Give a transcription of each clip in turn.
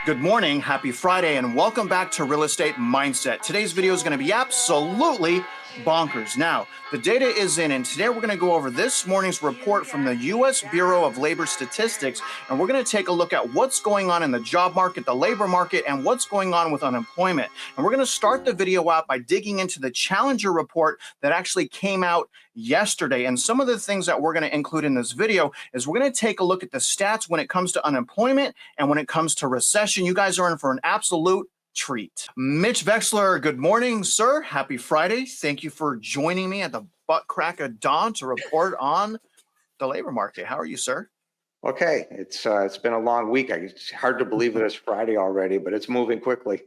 Good morning, happy Friday, and welcome back to Real Estate Mindset. Today's video is going to be absolutely bonkers. Now, the data is in, and today we're going to go over this morning's report from the U.S. Bureau of Labor Statistics, and we're going to take a look at what's going on in the job market, the labor market, and what's going on with unemployment. And we're going to start the video out by digging into the Challenger report that actually came out yesterday. And some of the things that we're going to include in this video is we're going to take a look at the stats when it comes to unemployment and when it comes to recession. You guys are in for an absolute treat. Mitch Vexler, good morning, sir. Happy Friday. Thank you for joining me at the butt crack of dawn to report on the labor market. How are you, sir? Okay, it's been a long week. It's hard to believe that it's Friday already, but it's moving quickly.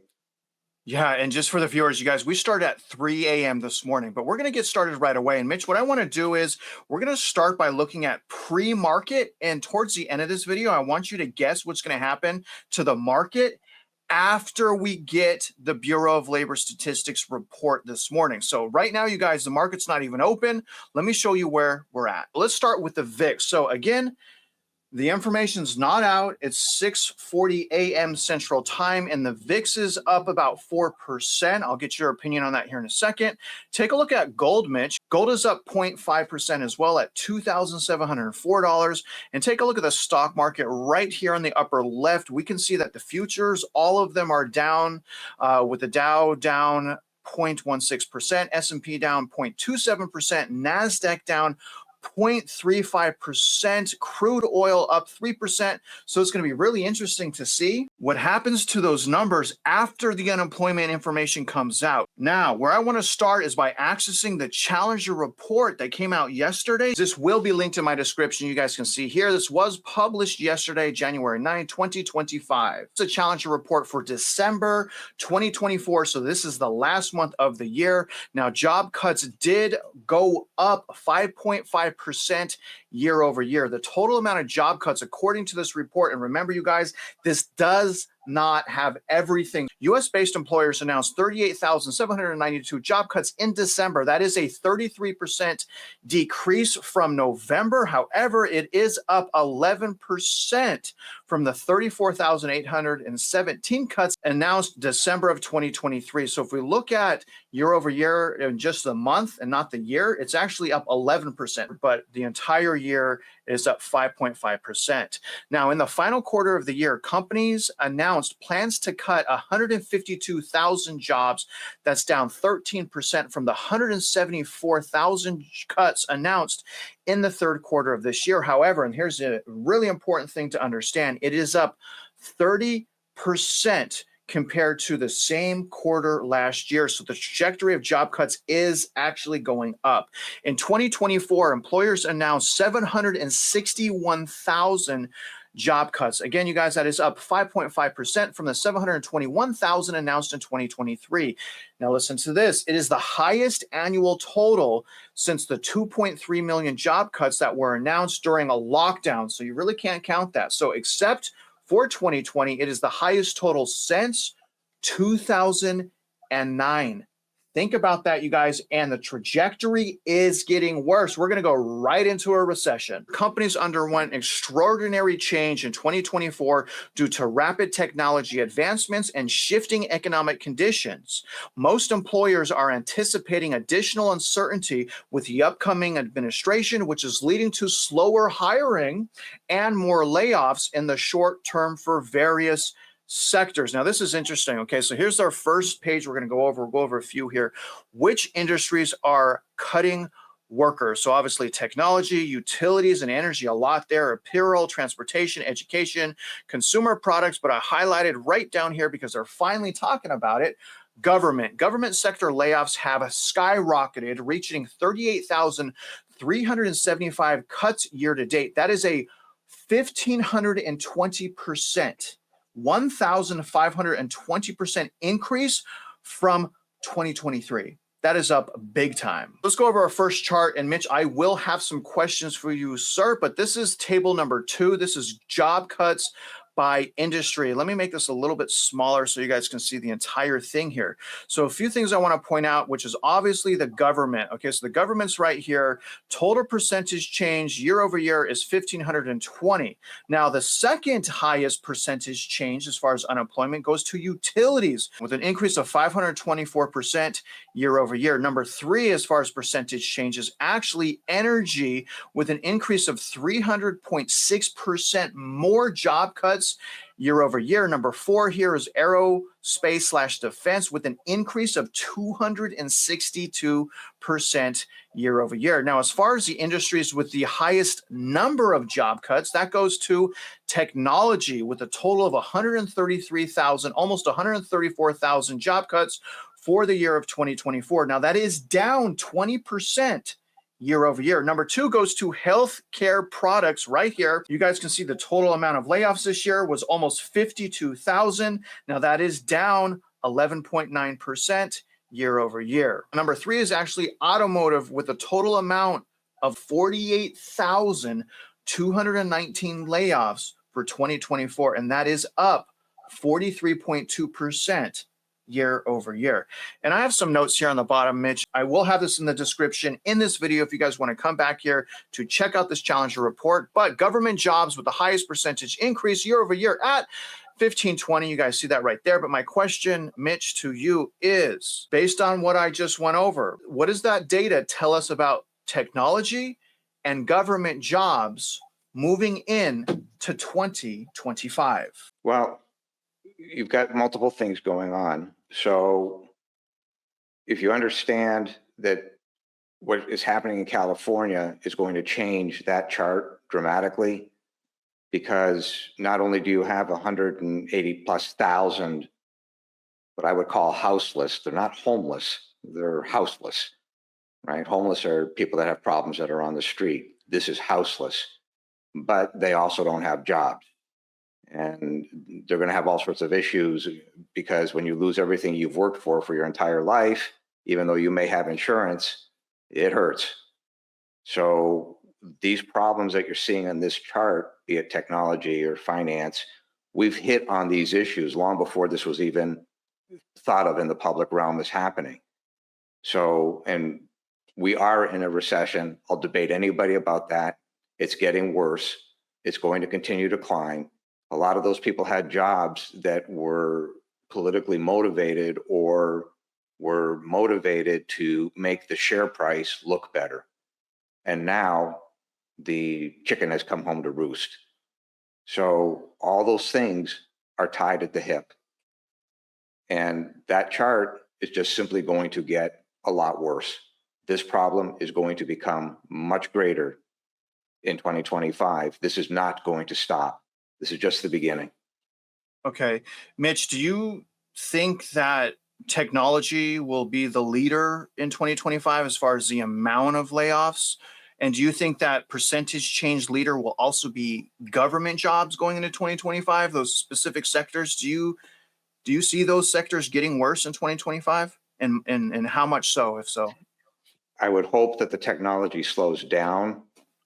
Yeah, and just for the viewers, you guys, we started at 3 a.m. this morning, but we're going to get started right away. And Mitch, what I want to do is we're going to start by looking at pre-market. And towards the end of this video, I want you to guess what's going to happen to the market after we get the Bureau of Labor Statistics report this morning. So right now, you guys, the market's not even open. Let me show you where we're at. Let's start with the VIX. So again, the information's not out. It's 6:40 a.m. Central Time, and the VIX is up about 4%. I'll get your opinion on that here in a second. Take a look at gold, Mitch. Gold is up 0.5% as well at $2,704. And take a look at the stock market right here on the upper left. We can see that the futures, all of them are down, with the Dow down 0.16%, S&P down 0.27%, NASDAQ down 0.35%, crude oil up 3%. So it's going to be really interesting to see what happens to those numbers after the unemployment information comes out. Now, where I want to start is by accessing the Challenger report that came out yesterday. This will be linked in my description. You guys can see here. This was published yesterday, January 9, 2025. It's a Challenger report for December 2024. So this is the last month of the year. Now, job cuts did go up 5.5% year over year. The total amount of job cuts, according to this report, and remember, you guys, this does not have everything. U.S.-based employers announced 38,792 job cuts in December. That is a 33% decrease from November. However, it is up 11% from the 34,817 cuts announced December of 2023. So if we look at year over year in just the month and not the year, it's actually up 11%, but the entire year is up 5.5%. Now, in the final quarter of the year, companies announced plans to cut 152,000 jobs. That's down 13% from the 174,000 cuts announced in the third quarter of this year. However, and here's a really important thing to understand, it is up 30% compared to the same quarter last year. So the trajectory of job cuts is actually going up. In 2024, employers announced 761,000 job cuts. Again, you guys, that is up 5.5% from the 721,000 announced in 2023. Now listen to this. It is the highest annual total since the 2.3 million job cuts that were announced during a lockdown. So you really can't count that. So except for 2020, it is the highest total since 2009. Think about that, you guys, and the trajectory is getting worse. We're going to go right into a recession. Companies underwent extraordinary change in 2024 due to rapid technology advancements and shifting economic conditions. Most employers are anticipating additional uncertainty with the upcoming administration, which is leading to slower hiring and more layoffs in the short term for various sectors. Now, this is interesting. Okay, so here's our first page we're going to go over. We'll go over a few here. Which industries are cutting workers? So obviously technology, utilities, and energy, a lot there. Apparel, transportation, education, consumer products. But I highlighted right down here because they're finally talking about it. Government sector layoffs have skyrocketed, reaching 38,375 cuts year to date. That is a 1,520%. 1,520% increase from 2023. That is up big time. Let's go over our first chart. And Mitch, I will have some questions for you, sir, but this is table number 2. This is job cuts by industry. Let me make this a little bit smaller so you guys can see the entire thing here. So a few things I want to point out, which is obviously the government. Okay, so the government's right here. Total percentage change year over year is 1,520. Now, the second highest percentage change as far as unemployment goes to utilities with an increase of 524% year over year. Number three, as far as percentage change, is actually energy with an increase of 300.6% more job cuts year over year. Number four here is aerospace / defense with an increase of 262% year over year. Now, as far as the industries with the highest number of job cuts, that goes to technology with a total of 133,000, almost 134,000 job cuts for the year of 2024. Now, that is down 20% year over year. Number two goes to healthcare products right here. You guys can see the total amount of layoffs this year was almost 52,000. Now that is down 11.9% year over year. Number three is actually automotive with a total amount of 48,219 layoffs for 2024. And that is up 43.2% year over year. And I have some notes here on the bottom, Mitch. I will have this in the description in this video if you guys want to come back here to check out this Challenger report. But government jobs with the highest percentage increase year over year at 1520. You guys see that right there. But my question, Mitch, to you is, based on what I just went over, what does that data tell us about technology and government jobs moving in to 2025? Well, you've got multiple things going on. So if you understand that what is happening in California is going to change that chart dramatically, because not only do you have 180 plus thousand, what I would call houseless, they're not homeless, they're houseless, right? Homeless are people that have problems that are on the street. This is houseless, but they also don't have jobs. And they're going to have all sorts of issues because when you lose everything you've worked for your entire life, even though you may have insurance, it hurts. So these problems that you're seeing on this chart, be it technology or finance, we've hit on these issues long before this was even thought of in the public realm as happening. So, and we are in a recession. I'll debate anybody about that. It's getting worse. It's going to continue to climb. A lot of those people had jobs that were politically motivated or were motivated to make the share price look better. And now the chicken has come home to roost. So all those things are tied at the hip. And that chart is just simply going to get a lot worse. This problem is going to become much greater in 2025. This is not going to stop. This is just the beginning. Okay. Mitch, do you think that technology will be the leader in 2025 as far as the amount of layoffs? And do you think that percentage change leader will also be government jobs going into 2025, those specific sectors? Do you see those sectors getting worse in 2025? And how much so, if so? I would hope that the technology slows down.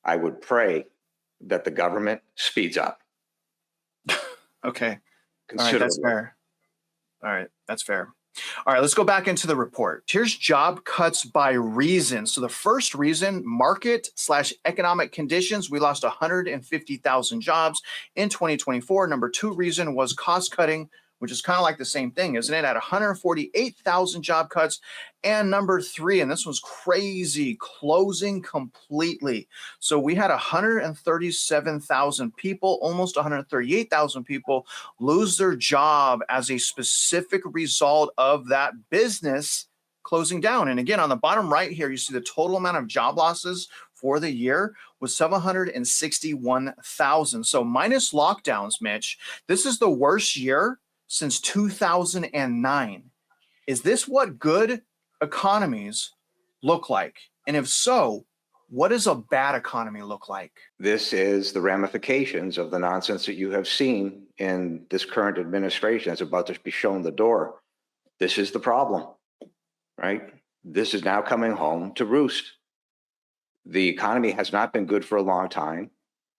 I would pray that the government speeds up. Okay. All right, that's fair. All right, that's fair. All right, let's go back into the report. Here's job cuts by reason. So the first reason, market / economic conditions. We lost 150,000 jobs in 2024. Number two reason was cost cutting, which is kind of like the same thing, isn't it? At 148,000 job cuts. And number three, and this one's crazy, closing completely. So we had 137,000 people, almost 138,000 people lose their job as a specific result of that business closing down. And again, on the bottom right here, you see the total amount of job losses for the year was 761,000. So minus lockdowns, Mitch, this is the worst year since 2009. Is this what good economies look like? And if so, what does a bad economy look like? This is the ramifications of the nonsense that you have seen in this current administration that's about to be shown the door. This is the problem, right? This is now coming home to roost. The economy has not been good for a long time.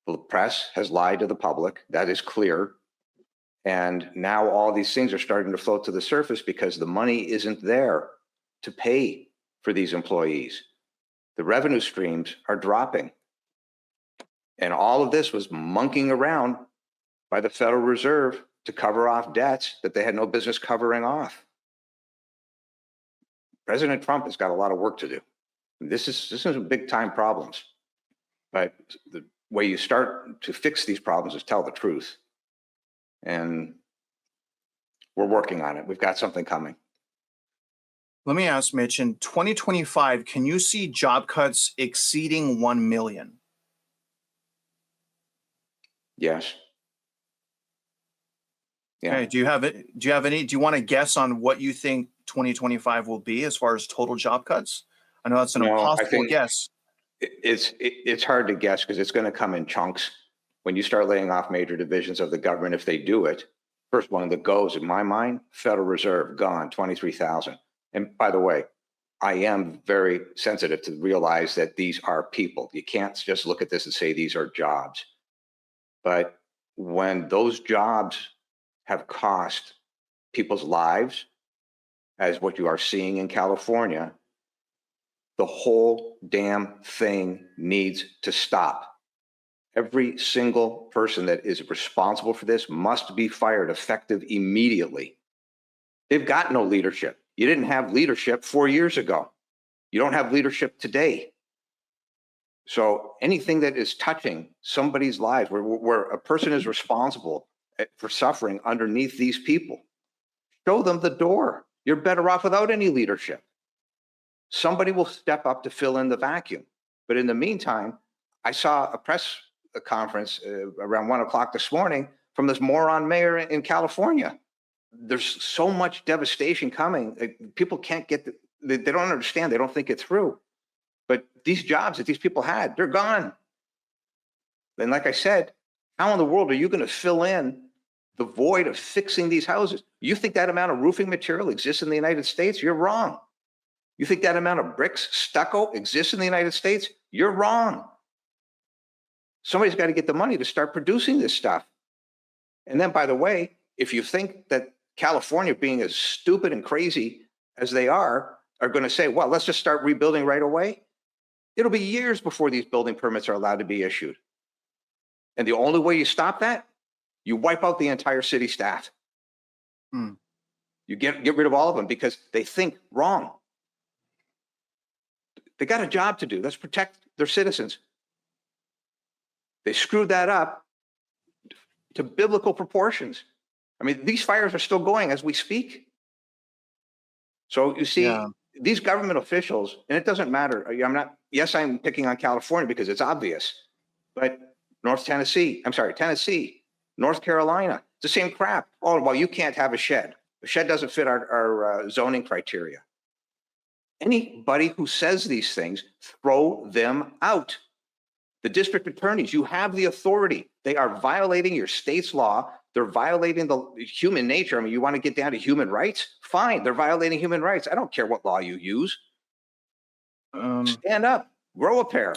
The press has lied to the public. That is clear. And now all these things are starting to float to the surface because the money isn't there to pay for these employees. The revenue streams are dropping. And all of this was monkeying around by the Federal Reserve to cover off debts that they had no business covering off. President Trump has got a lot of work to do. This is big time problems. But the way you start to fix these problems is tell the truth. And we're working on it. We've got something coming. Let me ask Mitch, in 2025, can you see job cuts exceeding 1 million? Yes. Yeah. Okay. Do you have it? Do you want to guess on what you think 2025 will be as far as total job cuts? I know that's an impossible guess. It's hard to guess because it's going to come in chunks. When you start laying off major divisions of the government, if they do it, first one that goes in my mind, Federal Reserve, gone, 23,000. And by the way, I am very sensitive to realize that these are people. You can't just look at this and say these are jobs. But when those jobs have cost people's lives, as what you are seeing in California, the whole damn thing needs to stop. Every single person that is responsible for this must be fired effective immediately. They've got no leadership. You didn't have leadership 4 years ago. You don't have leadership today. So anything that is touching somebody's lives, where a person is responsible for suffering underneath these people, show them the door. You're better off without any leadership. Somebody will step up to fill in the vacuum. But in the meantime, I saw a press conference around 1 o'clock this morning from this moron mayor in California. There's so much devastation coming. People can't get, they don't understand. They don't think it through. But these jobs that these people had, they're gone. And like I said, how in the world are you going to fill in the void of fixing these houses? You think that amount of roofing material exists in the United States? You're wrong. You think that amount of bricks, stucco exists in the United States? You're wrong. Somebody's got to get the money to start producing this stuff. And then, by the way, if you think that California, being as stupid and crazy as they are going to say, well, let's just start rebuilding right away, it'll be years before these building permits are allowed to be issued. And the only way you stop that, you wipe out the entire city staff. You get rid of all of them because they think wrong. They got a job to do. Let's protect their citizens. They screwed that up to biblical proportions. I mean, these fires are still going as we speak. So you see, these government officials, and it doesn't matter. I'm picking on California because it's obvious, but Tennessee, North Carolina, it's the same crap. Oh, well, you can't have a shed. The shed doesn't fit our zoning criteria. Anybody who says these things, throw them out. The district attorneys, you have the authority. They are violating your state's law. They're violating the human nature. I mean, you want to get down to human rights? Fine, they're violating human rights. I don't care what law you use. Stand up, grow a pair.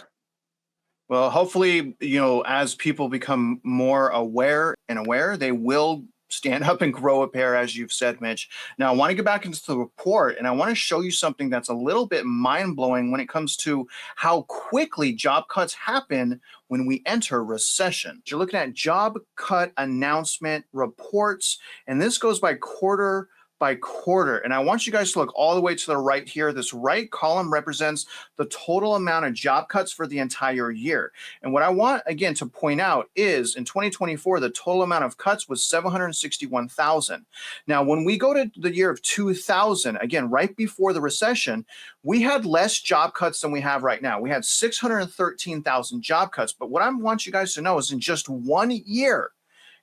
Well, hopefully, as people become more aware, they will stand up and grow a pair, as you've said, Mitch. Now, I want to get back into the report, and I want to show you something that's a little bit mind-blowing when it comes to how quickly job cuts happen when we enter recession. You're looking at job cut announcement reports, and this goes by quarter by quarter. And I want you guys to look all the way to the right here. This right column represents the total amount of job cuts for the entire year. And what I want, again, to point out is in 2024, the total amount of cuts was 761,000. Now, when we go to the year of 2000, again, right before the recession, we had less job cuts than we have right now. We had 613,000 job cuts. But what I want you guys to know is in just 1 year,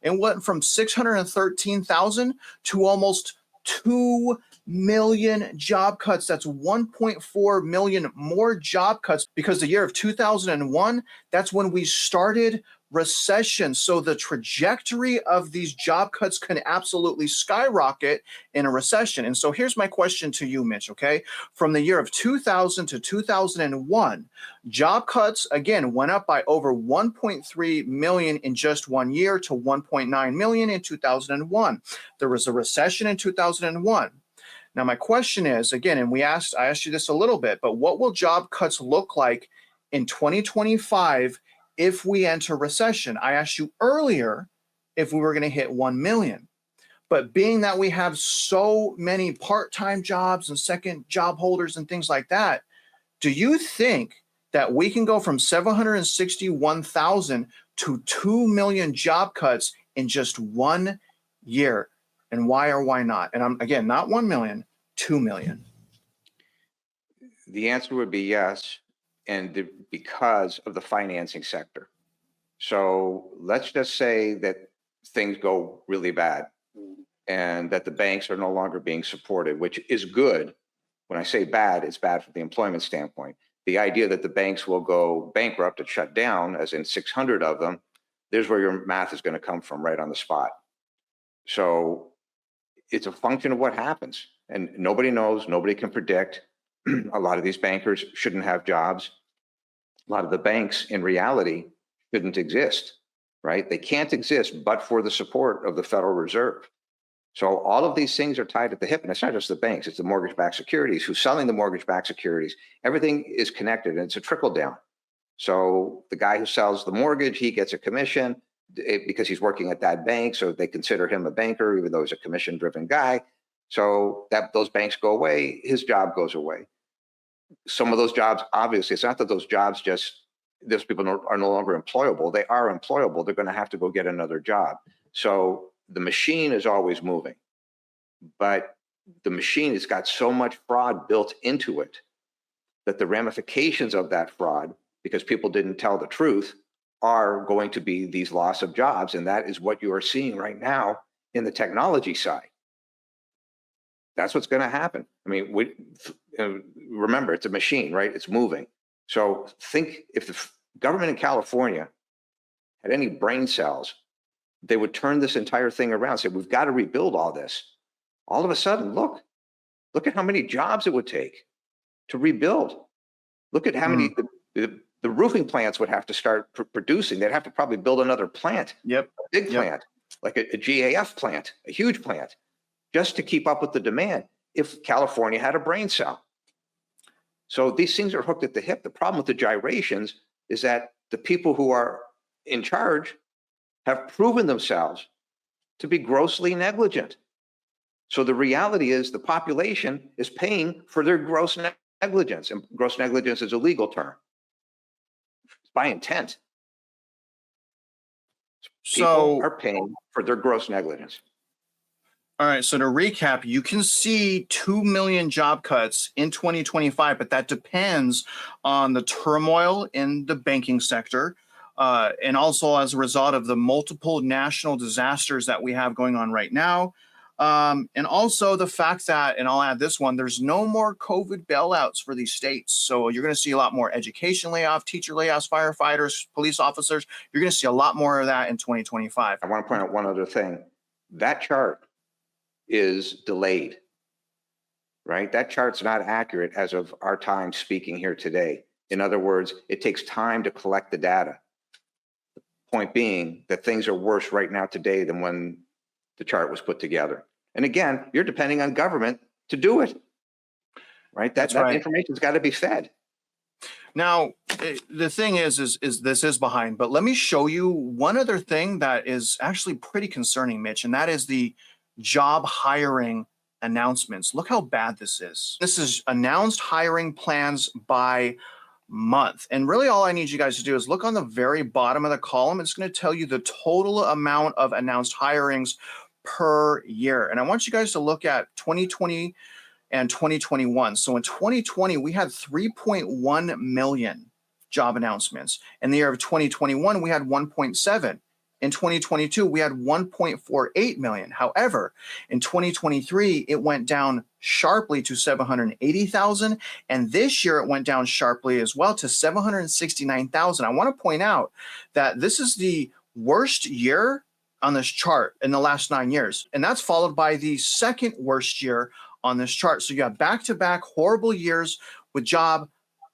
it went from 613,000 to almost 2 million job cuts. That's 1.4 million more job cuts, because the year of 2001, that's when we started recession. So the trajectory of these job cuts can absolutely skyrocket in a recession. And so here's my question to you, Mitch, okay? From the year of 2000 to 2001, job cuts, again, went up by over 1.3 million in just 1 year to 1.9 million in 2001. There was a recession in 2001. Now, my question is, again, and I asked you this a little bit, but what will job cuts look like in 2025 if we enter recession? I asked you earlier if we were going to hit 1 million. But being that we have so many part-time jobs and second job holders and things like that, do you think that we can go from 761,000 to 2 million job cuts in just 1 year? And why or why not? And I'm, again, not 1 million, 2 million. The answer would be yes, and because of the financing sector. So let's just say that things go really bad and that the banks are no longer being supported, which is good. When I say bad, it's bad from the employment standpoint. The idea that the banks will go bankrupt and shut down, as in 600 of them, there's where your math is going to come from right on the spot. So it's a function of what happens, and nobody knows, nobody can predict. A lot of these bankers shouldn't have jobs. A lot of the banks in reality shouldn't exist, right? They can't exist but for the support of the Federal Reserve. So all of these things are tied at the hip, and it's not just the banks, it's the mortgage-backed securities, who's selling the mortgage-backed securities. Everything is connected, and it's a trickle down. So the guy who sells the mortgage, he gets a commission because he's working at that bank, so they consider him a banker, even though he's a commission-driven guy. So that those banks go away, his job goes away. Some of those jobs, obviously, it's not that those jobs those people are no longer employable. They are employable. They're going to have to go get another job. So the machine is always moving, but the machine has got so much fraud built into it that the ramifications of that fraud, because people didn't tell the truth, are going to be these loss of jobs. And that is what you are seeing right now in the technology side. That's what's going to happen. I mean, remember, it's a machine, right? It's moving. So think if the government in California had any brain cells, they would turn this entire thing around, say, we've got to rebuild all this. All of a sudden, look at how many jobs it would take to rebuild. Look at how many the roofing plants would have to start producing. They'd have to probably build another plant, a big plant, like a GAF plant, a huge plant, just to keep up with the demand if California had a brain cell. So these things are hooked at the hip. The problem with the gyrations is that the people who are in charge have proven themselves to be grossly negligent. So the reality is the population is paying for their gross negligence, and gross negligence is a legal term. It's by intent. People are paying for their gross negligence. All right, so to recap, you can see 2 million job cuts in 2025, but that depends on the turmoil in the banking sector, and also as a result of the multiple national disasters that we have going on right now. And also the fact that, and I'll add this one, there's no more COVID bailouts for these states. So you're going to see a lot more education layoff, teacher layoffs, firefighters, police officers. You're going to see a lot more of that in 2025. I want to point out one other thing. That chart is delayed, right? That chart's not accurate as of our time speaking here today. In other words, it takes time to collect the data. The point being that things are worse right now today than when the chart was put together. And again, you're depending on government to do it, right? That information's got to be fed. Now, the thing is this is behind, but let me show you one other thing that is actually pretty concerning, Mitch, and that is the job hiring announcements. Look how bad this is. This is announced hiring plans by month. And really all I need you guys to do is look on the very bottom of the column. It's going to tell you the total amount of announced hirings per year. And I want you guys to look at 2020 and 2021. So in 2020, we had 3.1 million job announcements. In the year of 2021, we had 1.7. In 2022, we had 1.48 million. However, in 2023, it went down sharply to 780,000. And this year, it went down sharply as well to 769,000. I want to point out that this is the worst year on this chart in the last 9 years. And that's followed by the second worst year on this chart. So you have back-to-back horrible years with job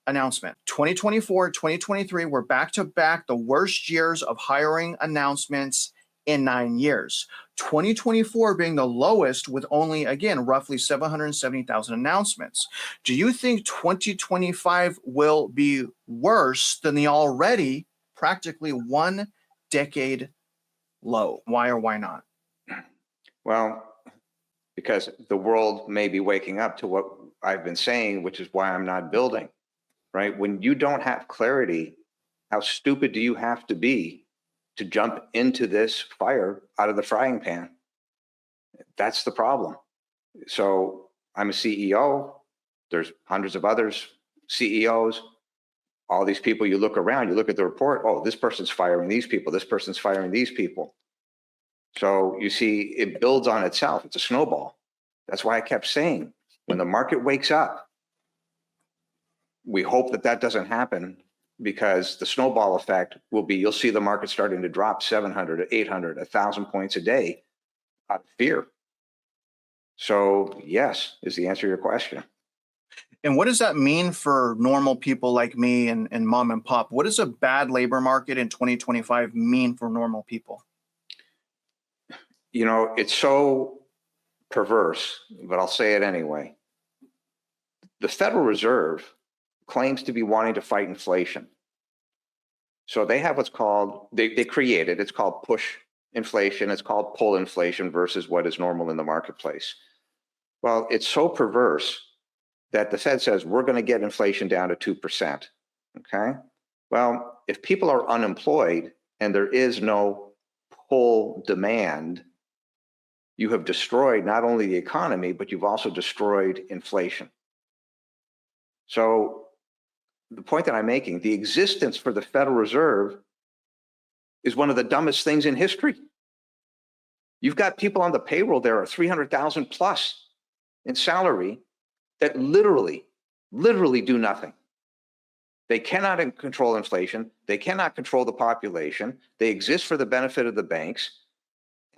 announcement. 2024, 2023 were back-to-back the worst years of hiring announcements in 9 years. 2024 being the lowest with only, again, roughly 770,000 announcements. Do you think 2025 will be worse than the already practically 1 decade low? Why or why not? Well, because the world may be waking up to what I've been saying, which is why I'm not building, right? When you don't have clarity, how stupid do you have to be to jump into this fire out of the frying pan? That's the problem. So I'm a CEO. There's hundreds of others, CEOs. All these people, you look around, you look at the report, oh, this person's firing these people, this person's firing these people. So you see, it builds on itself. It's a snowball. That's why I kept saying, when the market wakes up, we hope that that doesn't happen, because the snowball effect will be, you'll see the market starting to drop 700, 800, 1,000 points a day out of fear. So yes, is the answer to your question. And what does that mean for normal people like me and mom and pop? What does a bad labor market in 2025 mean for normal people? You know, it's so perverse, but I'll say it anyway. The Federal Reserve claims to be wanting to fight inflation. So they have what's called, they created, it's called push inflation, it's called pull inflation versus what is normal in the marketplace. Well, it's so perverse that the Fed says we're going to get inflation down to 2%. Okay. Well, if people are unemployed and there is no pull demand, you have destroyed not only the economy, but you've also destroyed inflation. So the point that I'm making, the existence for the Federal Reserve is one of the dumbest things in history. You've got people on the payroll there are 300,000 plus in salary that literally do nothing. They cannot control inflation. They cannot control the population. They exist for the benefit of the banks.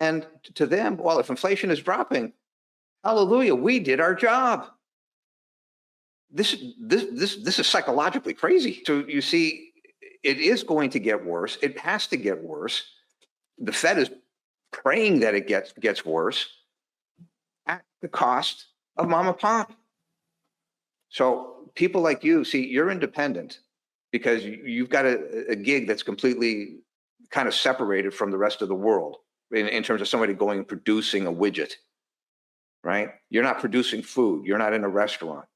And to them, well, if inflation is dropping, hallelujah, we did our job. This is psychologically crazy. So you see, it is going to get worse. It has to get worse. The Fed is praying that it gets worse at the cost of mom and pop. So people like you, see, you're independent because you've got a gig that's completely kind of separated from the rest of the world in terms of somebody going and producing a widget, right? You're not producing food. You're not in a restaurant.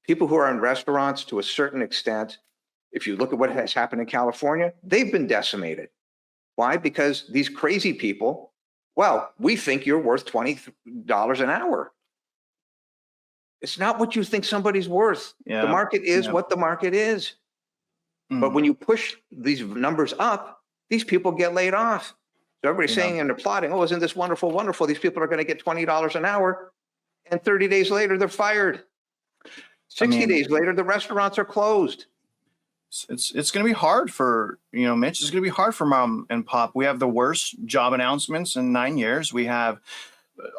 People who are in restaurants, to a certain extent, if you look at what has happened in California, they've been decimated. Why? Because these crazy people, well, we think you're worth $20 an hour. It's not what you think somebody's worth. Yeah. The market is what the market is. But when you push these numbers up, these people get laid off. So everybody's saying and applauding, oh, isn't this wonderful, wonderful? These people are going to get $20 an hour. And 30 days later, they're fired. 60 days later, the restaurants are closed. It's going to be hard for, Mitch, it's going to be hard for mom and pop. We have the worst job announcements in 9 years. We have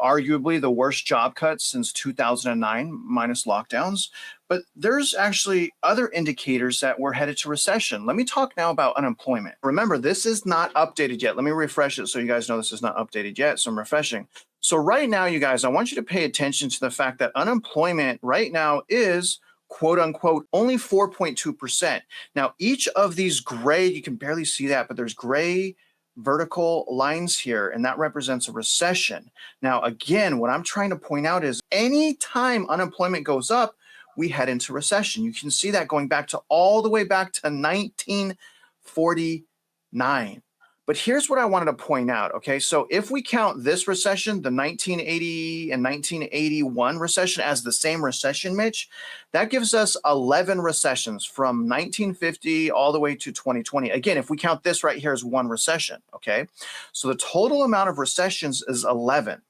arguably the worst job cuts since 2009 minus lockdowns. But there's actually other indicators that we're headed to recession. Let me talk now about unemployment. Remember, this is not updated yet. Let me refresh it so you guys know this is not updated yet. So I'm refreshing. So right now, you guys, I want you to pay attention to the fact that unemployment right now is, quote unquote, only 4.2%. Now, each of these gray, you can barely see that, but there's gray vertical lines here, and that represents a recession. Now, again, what I'm trying to point out is anytime unemployment goes up, we head into recession. You can see that going back to all the way back to 1949. But here's what I wanted to point out. Okay. So if we count this recession, the 1980 and 1981 recession, as the same recession, Mitch, that gives us 11 recessions from 1950 all the way to 2020. Again, if we count this right here as one recession. Okay. So the total amount of recessions is 11.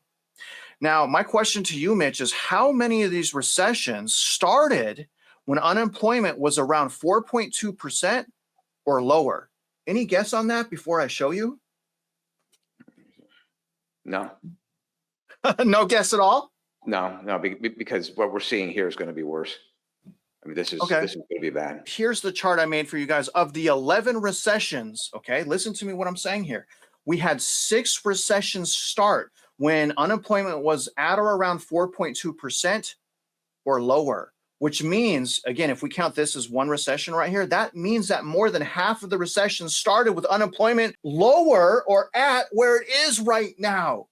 Now, my question to you, Mitch, is how many of these recessions started when unemployment was around 4.2% or lower? Any guess on that before I show you? No, No guess at all? no, because what we're seeing here is going to be worse. I mean, this is Okay. going to be bad. Here's the chart I made for you guys of the 11 recessions. Okay. Listen to me what I'm saying here. We had 6 recessions start when unemployment was at or around 4.2% or lower, which means, again, if we count this as one recession right here, that means that more than half of the recessions started with unemployment lower or at where it is right now.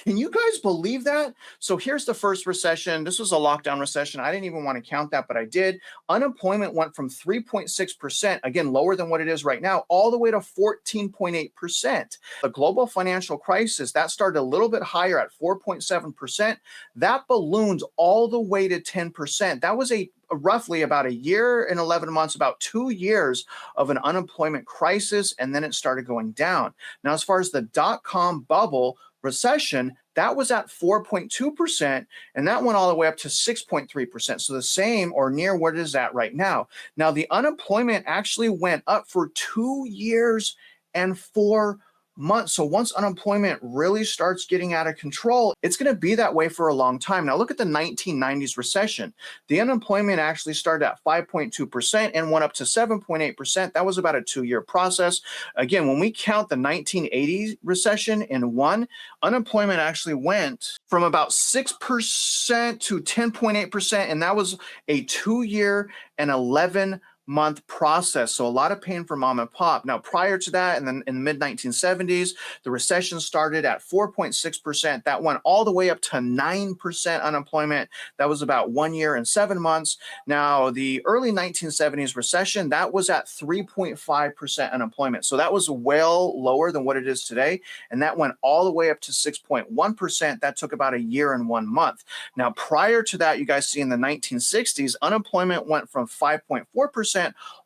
Can you guys believe that? So here's the first recession. This was a lockdown recession. I didn't even want to count that, but I did. Unemployment went from 3.6%, again, lower than what it is right now, all the way to 14.8%. The global financial crisis, that started a little bit higher at 4.7%. That ballooned all the way to 10%. That was roughly about a year and 11 months, about 2 years of an unemployment crisis, and then it started going down. Now, as far as the dot-com bubble recession, that was at 4.2%, and that went all the way up to 6.3%. So the same or near what it is at right now. Now, the unemployment actually went up for 2 years and 4 months. So once unemployment really starts getting out of control, it's going to be that way for a long time. Now, look at the 1990s recession. The unemployment actually started at 5.2% and went up to 7.8%. That was about a 2-year process. Again, when we count the 1980s recession in one, unemployment actually went from about 6% to 10.8%, and that was a 2-year and 11-month process. So a lot of pain for mom and pop. Now, prior to that, and then in the mid 1970s, the recession started at 4.6%. That went all the way up to 9% unemployment. That was about 1 year and 7 months. Now, the early 1970s recession, that was at 3.5% unemployment. So that was well lower than what it is today. And that went all the way up to 6.1%. That took about a year and 1 month. Now, prior to that, you guys see in the 1960s, unemployment went from 5.4%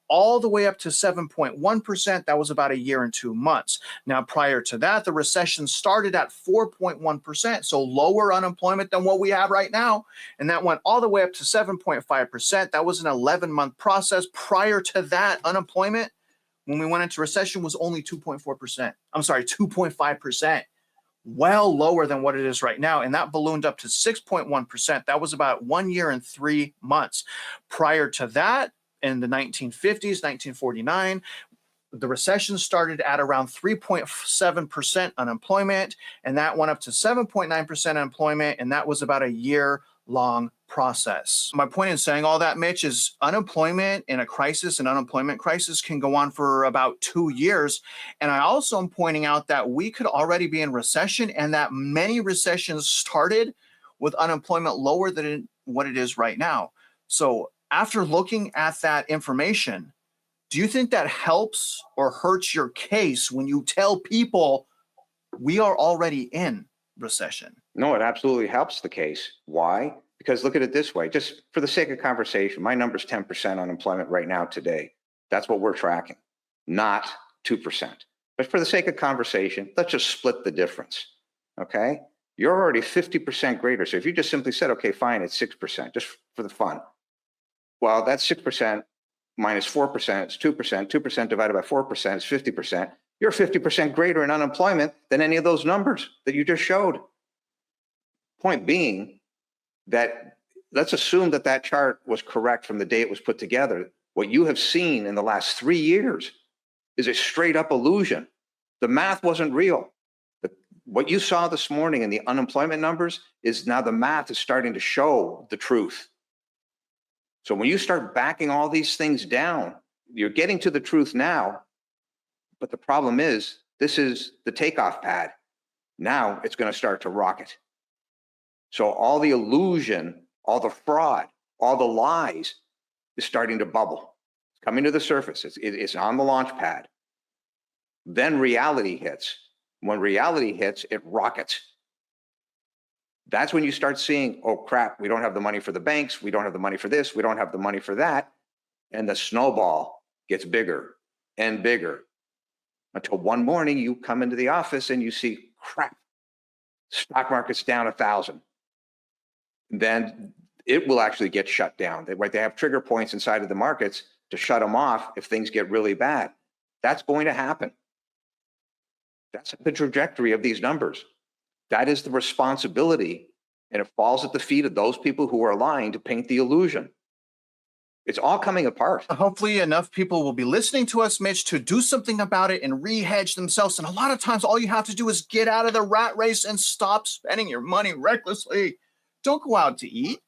all the way up to 7.1%. That was about a year and 2 months. Now, prior to that, the recession started at 4.1%, so lower unemployment than what we have right now. And that went all the way up to 7.5%. That was an 11-month process. Prior to that, unemployment, when we went into recession, was only 2.4%. I'm sorry, 2.5%. Well lower than what it is right now. And that ballooned up to 6.1%. That was about 1 year and 3 months. Prior to that, in the 1950s, 1949, the recession started at around 3.7% unemployment, and that went up to 7.9% unemployment, and that was about a year-long process. My point in saying all that, Mitch, is unemployment in a crisis, an unemployment crisis, can go on for about 2 years. And I also am pointing out that we could already be in recession, and that many recessions started with unemployment lower than what it is right now. So after looking at that information, do you think that helps or hurts your case when you tell people we are already in recession? No, it absolutely helps the case. Why? Because look at it this way, just for the sake of conversation, my number's 10% unemployment right now today. That's what we're tracking, not 2%. But for the sake of conversation, let's just split the difference, okay? You're already 50% greater. So if you just simply said, okay, fine, it's 6%, just for the fun. Well, that's 6% minus 4%, it's 2%. 2% divided by 4% is 50%. You're 50% greater in unemployment than any of those numbers that you just showed. Point being that let's assume that that chart was correct from the day it was put together. What you have seen in the last 3 years is a straight up illusion. The math wasn't real. What you saw this morning in the unemployment numbers is now the math is starting to show the truth. So when you start backing all these things down, you're getting to the truth now. But the problem is, this is the takeoff pad. Now it's going to start to rocket. So all the illusion, all the fraud, all the lies is starting to bubble. It's coming to the surface. It's on the launch pad. Then reality hits. When reality hits, it rockets. That's when you start seeing, oh crap, we don't have the money for the banks. We don't have the money for this. We don't have the money for that. And the snowball gets bigger and bigger until one morning you come into the office and you see, crap, stock market's down 1,000. Then it will actually get shut down. They have trigger points inside of the markets to shut them off if things get really bad. That's going to happen. That's the trajectory of these numbers. That is the responsibility, and it falls at the feet of those people who are lying to paint the illusion. It's all coming apart. Hopefully enough people will be listening to us, Mitch, to do something about it and re-hedge themselves. And a lot of times all you have to do is get out of the rat race and stop spending your money recklessly. Don't go out to eat.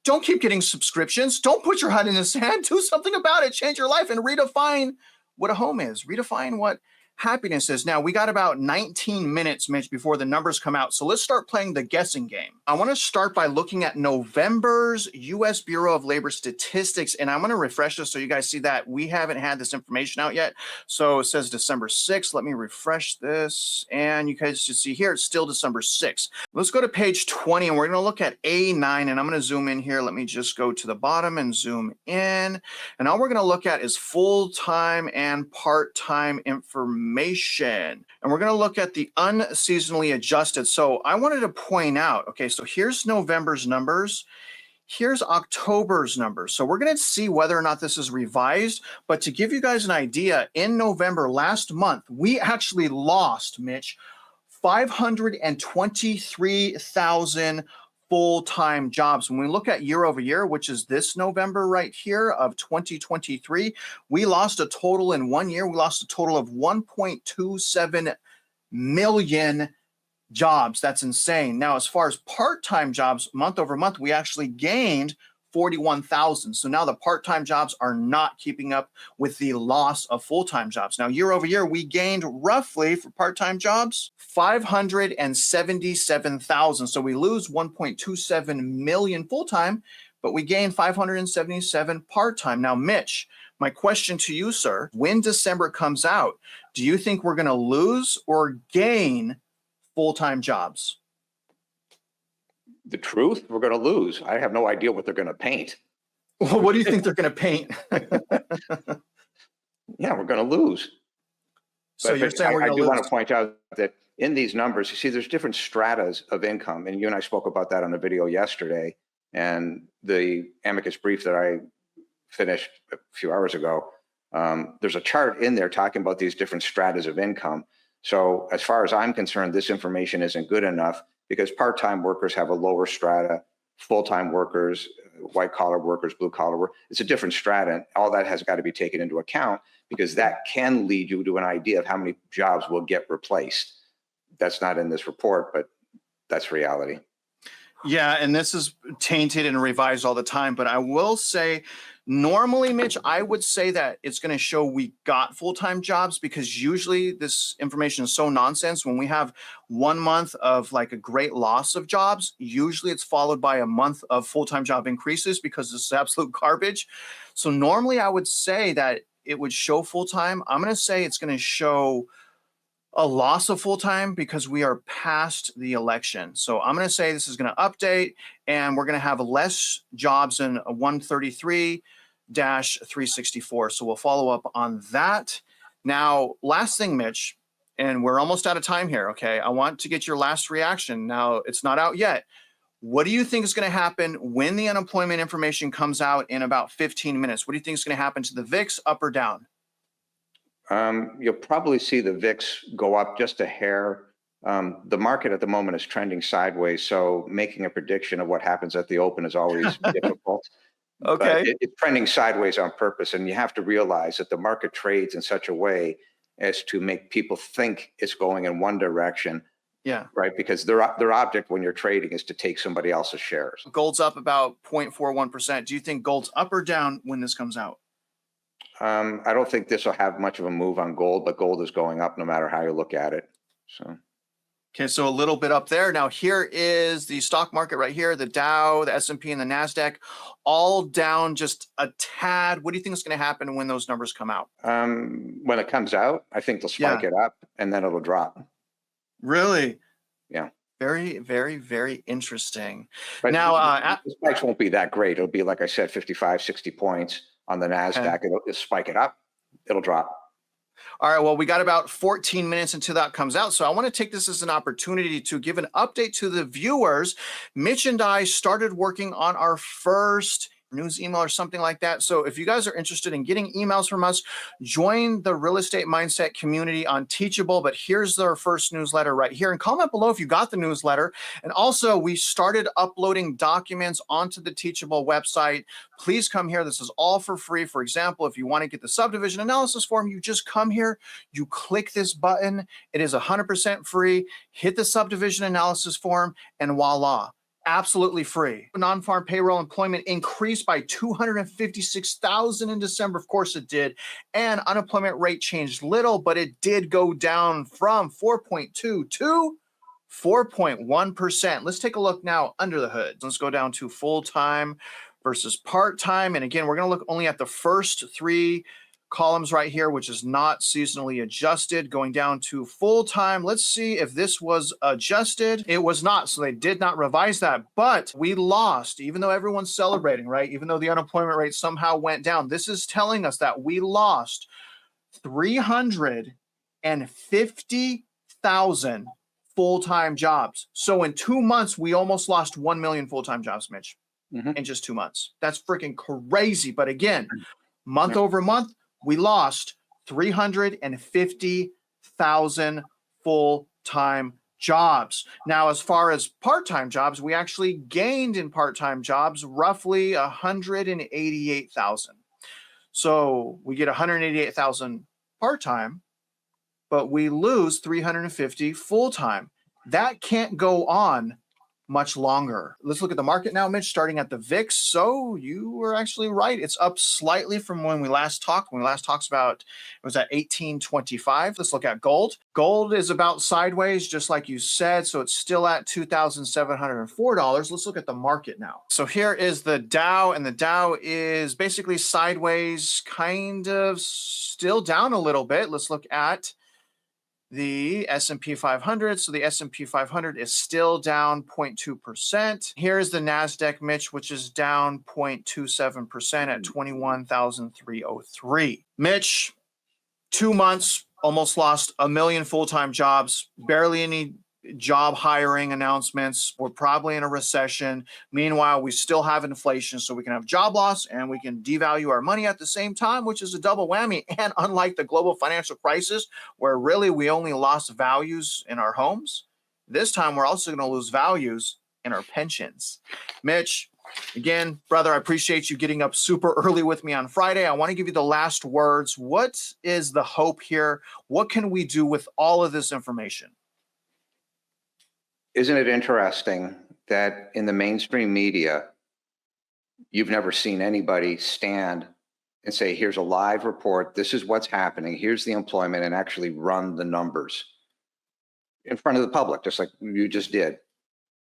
Don't keep getting subscriptions. Don't put your head in the sand. Do something about it. Change your life and redefine what a home is. Redefine what happiness is. Now, we got about 19 minutes, Mitch, before the numbers come out. So let's start playing the guessing game. I want to start by looking at November's U.S. Bureau of Labor Statistics. And I'm going to refresh this so you guys see that we haven't had this information out yet. So it says December 6th. Let me refresh this. And you guys should see here, it's still December 6th. Let's go to page 20 and we're going to look at A9. And I'm going to zoom in here. Let me just go to the bottom and zoom in. And all we're going to look at is full-time and part-time information. And we're going to look at the unseasonally adjusted. So I wanted to point out, okay, so here's November's numbers. Here's October's numbers. So we're going to see whether or not this is revised. But to give you guys an idea, in November last month, we actually lost, Mitch, 523,000 full-time jobs. When we look at year over year, which is this November right here of 2023, we lost a total in 1 year. We lost a total of 1.27 million jobs. That's insane. Now, as far as part-time jobs, month over month, we actually gained 41,000. So now the part-time jobs are not keeping up with the loss of full-time jobs. Now, year over year, we gained roughly for part-time jobs 577,000. So we lose 1.27 million full-time, but we gain 577 part-time. Now, Mitch, my question to you, sir, when December comes out, do you think we're going to lose or gain full-time jobs? The truth, we're going to lose. I have no idea what they're going to paint. Well, what do you think they're going to paint? Yeah, we're going to lose. So you're saying we're going to lose. I do want to point out that in these numbers, you see there's different stratas of income. And you and I spoke about that on the video yesterday. And the amicus brief that I finished a few hours ago, there's a chart in there talking about these different stratas of income. So as far as I'm concerned, this information isn't good enough because part-time workers have a lower strata, full-time workers, white-collar workers, blue-collar workers, it's a different strata. And all that has got to be taken into account because that can lead you to an idea of how many jobs will get replaced. That's not in this report, but that's reality. Yeah, and this is tainted and revised all the time. But I will say, normally, Mitch, I would say that it's going to show we got full-time jobs because usually this information is so nonsense. When we have 1 month of like a great loss of jobs, usually it's followed by a month of full-time job increases because this is absolute garbage. So normally I would say that it would show full-time. I'm going to say it's going to show a loss of full-time because we are past the election. So I'm going to say this is going to update and we're going to have less jobs in 133-364. So we'll follow up on that. Now, last thing, Mitch, and we're almost out of time here, okay? I want to get your last reaction. Now, it's not out yet. What do you think is going to happen when the unemployment information comes out in about 15 minutes? What do you think is going to happen to the VIX, up or down? You'll probably see the VIX go up just a hair. The market at the moment is trending sideways, so making a prediction of what happens at the open is always difficult. Okay. But it's trending sideways on purpose, and you have to realize that the market trades in such a way as to make people think it's going in one direction. Yeah. Right, because their object when you're trading is to take somebody else's shares. Gold's up about 0.41%. Do you think gold's up or down when this comes out? I don't think this will have much of a move on gold, but gold is going up no matter how you look at it. So Okay, so a little bit up there. Now here is the stock market right here, the Dow, the S&P, and the NASDAQ, all down just a tad. What do you think is going to happen when those numbers come out? When it comes out, I think they'll spike it up and then it'll drop. Really? Yeah. Very, very, very interesting. But Now, the spikes won't be that great. It'll be, like I said, 55, 60 points on the NASDAQ. Okay. It'll spike it up. It'll drop. All right, well, we got about 14 minutes until that comes out. So I want to take this as an opportunity to give an update to the viewers. Mitch and I started working on our first news email or something like that. So if you guys are interested in getting emails from us, join the Real Estate Mindset community on Teachable. But here's our first newsletter right here. And comment below if you got the newsletter. And also, we started uploading documents onto the Teachable website. Please come here. This is all for free. For example, if you want to get the subdivision analysis form, you just come here, you click this button. It is 100% free. Hit the subdivision analysis form, and voila. Absolutely free. Non-farm payroll employment increased by 256,000 in December. Of course it did. And unemployment rate changed little, but it did go down from 4.2 to 4.1%. Let's take a look now under the hood. Let's go down to full-time versus part-time. And again, we're going to look only at the first three columns right here, which is not seasonally adjusted, going down to full-time. Let's see if this was adjusted. It was not, so they did not revise that, but we lost, even though everyone's celebrating, right? Even though the unemployment rate somehow went down, this is telling us that we lost 350,000 full-time jobs. So in 2 months, we almost lost 1 million full-time jobs, Mitch, in just 2 months. That's freaking crazy. But again, month over month, we lost 350,000 full-time jobs. Now, as far as part-time jobs, we actually gained in part-time jobs roughly 188,000. So we get 188,000 part-time, but we lose 350 full-time. That can't go on much longer. Let's look at the market now, Mitch, starting at the VIX. So you were actually right. It's up slightly from when we last talked. When we last talked about, it was at 1825. Let's look at gold. Gold is about sideways, just like you said. So it's still at $2,704. Let's look at the market now. So here is the Dow, and the Dow is basically sideways, kind of still down a little bit. Let's look at the S&P 500. So the S&P 500 is still down 0.2%. Here's the NASDAQ, Mitch, which is down 0.27% at 21,303. Mitch, 2 months, almost lost 1 million full-time jobs, barely any job hiring announcements. We're probably in a recession. Meanwhile, we still have inflation, so we can have job loss and we can devalue our money at the same time, which is a double whammy. And unlike the global financial crisis, where really we only lost values in our homes, this time we're also going to lose values in our pensions. Mitch, again, brother, I appreciate you getting up super early with me on Friday. I want to give you the last words. What is the hope here? What can we do with all of this information? Isn't it interesting that in the mainstream media, you've never seen anybody stand and say, here's a live report, this is what's happening, here's the employment, and actually run the numbers in front of the public, just like you just did.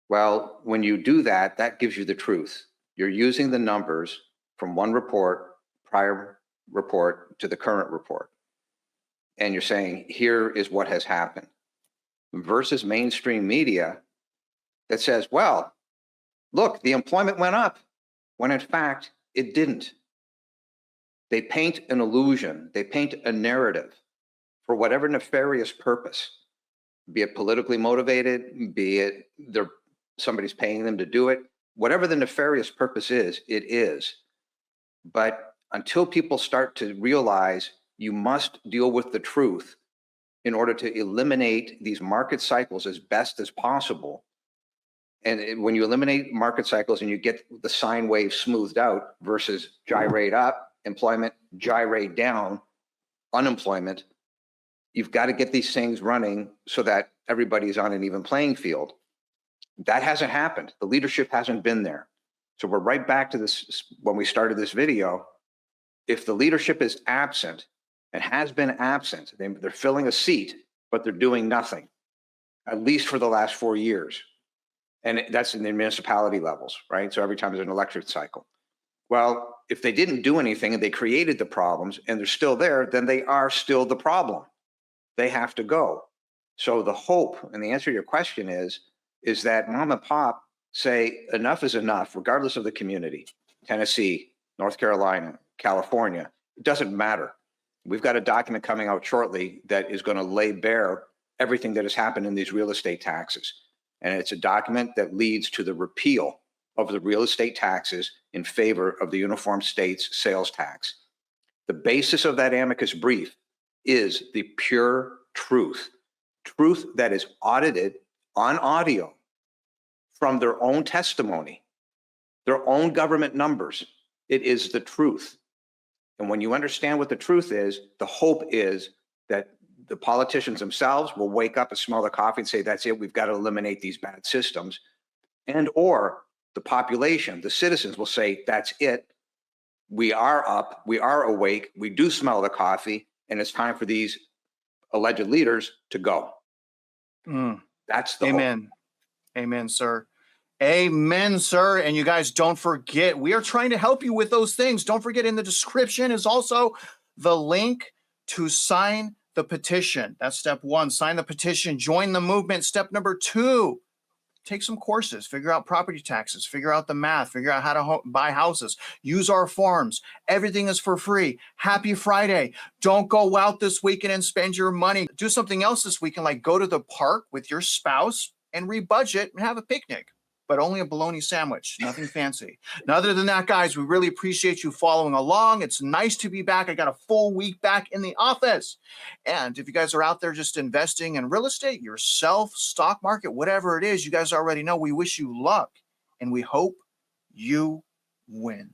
Well, when you do that, that gives you the truth. You're using the numbers from one report, prior report, to the current report. And you're saying, here is what has happened. Versus mainstream media that says, well, look, the employment went up, when in fact it didn't. They paint an illusion, they paint a narrative for whatever nefarious purpose, be it politically motivated, be it somebody's paying them to do it, whatever the nefarious purpose is, it is. But until people start to realize you must deal with the truth in order to eliminate these market cycles as best as possible. And when you eliminate market cycles and you get the sine wave smoothed out versus gyrate up, employment, gyrate down, unemployment, you've got to get these things running so that everybody's on an even playing field. That hasn't happened. The leadership hasn't been there. So we're right back to this when we started this video. If the leadership is absent, and has been absent, they're filling a seat, but they're doing nothing. at least for the last 4 years. And that's in the municipality levels, right? So every time there's an election cycle. Well, if they didn't do anything and they created the problems and they're still there, then they are still the problem. They have to go. So the hope and the answer to your question is that mom and pop say enough is enough, regardless of the community. Tennessee, North Carolina, California, it doesn't matter. We've got a document coming out shortly that is going to lay bare everything that has happened in these real estate taxes. And it's a document that leads to the repeal of the real estate taxes in favor of the uniform states sales tax. The basis of that amicus brief is the pure truth that is audited on audio from their own testimony, their own government numbers. It is the truth. And when you understand what the truth is, the hope is that the politicians themselves will wake up and smell the coffee and say, that's it, we've got to eliminate these bad systems. And or the population, the citizens will say, that's it. We are up, we are awake, we do smell the coffee, and it's time for these alleged leaders to go. That's the Amen. hope. Amen, sir. Amen, sir. And you guys don't forget, we are trying to help you with those things. Don't forget, in the description is also the link to sign the petition. That's step 1. Sign the petition. Join the movement. Step number 2. Take some courses. Figure out property taxes. Figure out the math. Figure out how to buy houses. Use our forms. Everything is for free. Happy Friday. Don't go out this weekend and spend your money. Do something else this weekend, like go to the park with your spouse and rebudget and have a picnic. But only a bologna sandwich, nothing fancy. And other than that, guys, we really appreciate you following along. It's nice to be back. I got a full week back in the office. And if you guys are out there just investing in real estate, yourself, stock market, whatever it is, you guys already know we wish you luck and we hope you win.